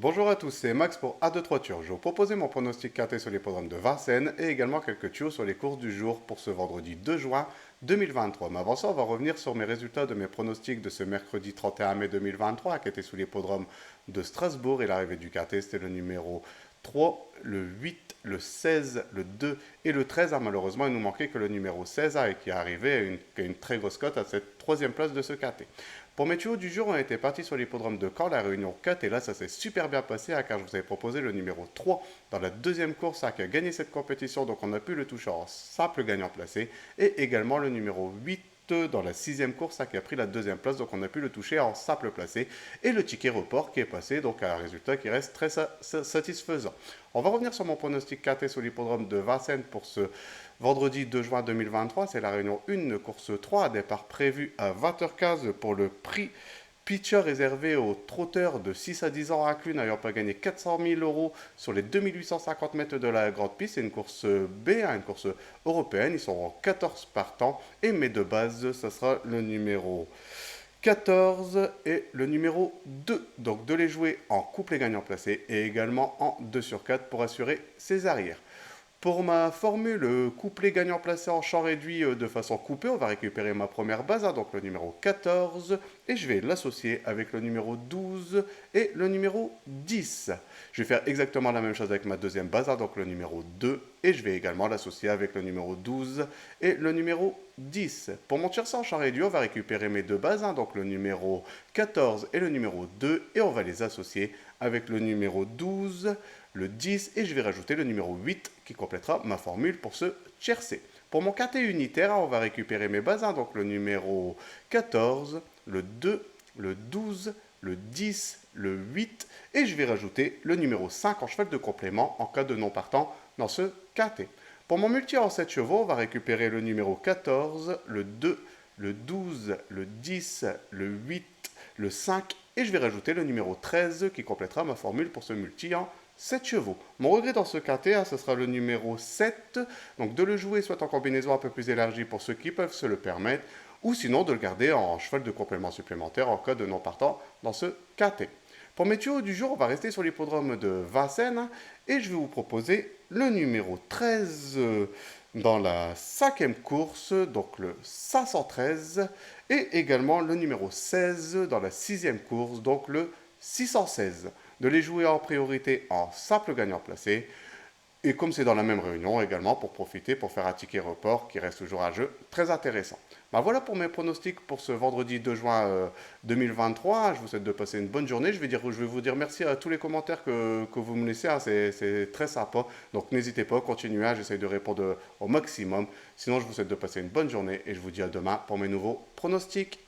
Bonjour à tous, c'est Max pour A2-3 Turcs. Je vais vous proposer mon pronostic quarté sur l'hippodrome de Vincennes et également quelques tuyaux sur les courses du jour pour ce vendredi 2 juin 2023. Mais avant ça, on va revenir sur mes résultats de mes pronostics de ce mercredi 31 mai 2023 qui était sous l'hippodrome de Strasbourg et l'arrivée du quarté, c'était le numéro 3, le 8, le 16, le 2 et le 13. Malheureusement, il nous manquait que le numéro 16 et qui est arrivé à une très grosse cote à cette troisième place de ce quarté. Pour mes tuyaux du jour, on était parti sur l'hippodrome de Caen, la réunion 4, et là ça s'est super bien passé car je vous avais proposé le numéro 3 dans la deuxième course qui a gagné cette compétition, donc on a pu le toucher en simple gagnant placé, et également le numéro 8 dans la sixième course qui a pris la deuxième place, donc on a pu le toucher en simple placé, et le ticket report qui est passé, donc à un résultat qui reste très satisfaisant. On va revenir sur mon pronostic quarté sur l'hippodrome de Vincennes pour ce vendredi 2 juin 2023, c'est la réunion 1, course 3, départ prévu à 20h15 pour le prix pitcher réservé aux trotteurs de 6 à 10 ans inclus n'ayant pas gagné 400 000 euros sur les 2850 mètres de la grande piste. C'est une course B, une course européenne. Ils sont en 14 partants. Et mes deux bases, ce sera le numéro 14 et le numéro 2. Donc de les jouer en couplet gagnant placé et également en 2 sur 4 pour assurer ses arrières. Pour ma formule couplet gagnant placé en champ réduit de façon coupée, on va récupérer ma première base, donc le numéro 14, et je vais l'associer avec le numéro 12 et le numéro 10. Je vais faire exactement la même chose avec ma deuxième base, donc le numéro 2, et je vais également l'associer avec le numéro 12 et le numéro 10. Pour mon tiercé en champ réduit, on va récupérer mes deux bases, donc le numéro 14 et le numéro 2, et on va les associer avec le numéro 12, le 10, et je vais rajouter le numéro 8 qui complétera ma formule pour ce tiercé. Pour mon quartet unitaire, on va récupérer mes bases, donc le numéro 14, le 2, le 12, le 10, le 8, et je vais rajouter le numéro 5 en cheval de complément en cas de non partant dans ce quartet. Pour mon multi en 7 chevaux, on va récupérer le numéro 14, le 2, le 12, le 10, le 8, le 5, et je vais rajouter le numéro 13 qui complétera ma formule pour ce multi en 7 chevaux. Mon regret dans ce quartet, ce sera le numéro 7, donc de le jouer soit en combinaison un peu plus élargie pour ceux qui peuvent se le permettre, ou sinon de le garder en cheval de complément supplémentaire en cas de non partant dans ce quartet. Pour mes tuyaux du jour, on va rester sur l'hippodrome de Vincennes, et je vais vous proposer le numéro 13 dans la cinquième course, donc le 513, et également le numéro 16 dans la sixième course, donc le 616. De les jouer en priorité en simple gagnant placé. Et comme c'est dans la même réunion également, pour profiter, pour faire un ticket report qui reste toujours un jeu très intéressant. Ben voilà pour mes pronostics pour ce vendredi 2 juin 2023. Je vous souhaite de passer une bonne journée. Je vais vous dire merci à tous les commentaires que vous me laissez. C'est très sympa. Donc n'hésitez pas, continuez. J'essaie de répondre au maximum. Sinon, je vous souhaite de passer une bonne journée et je vous dis à demain pour mes nouveaux pronostics.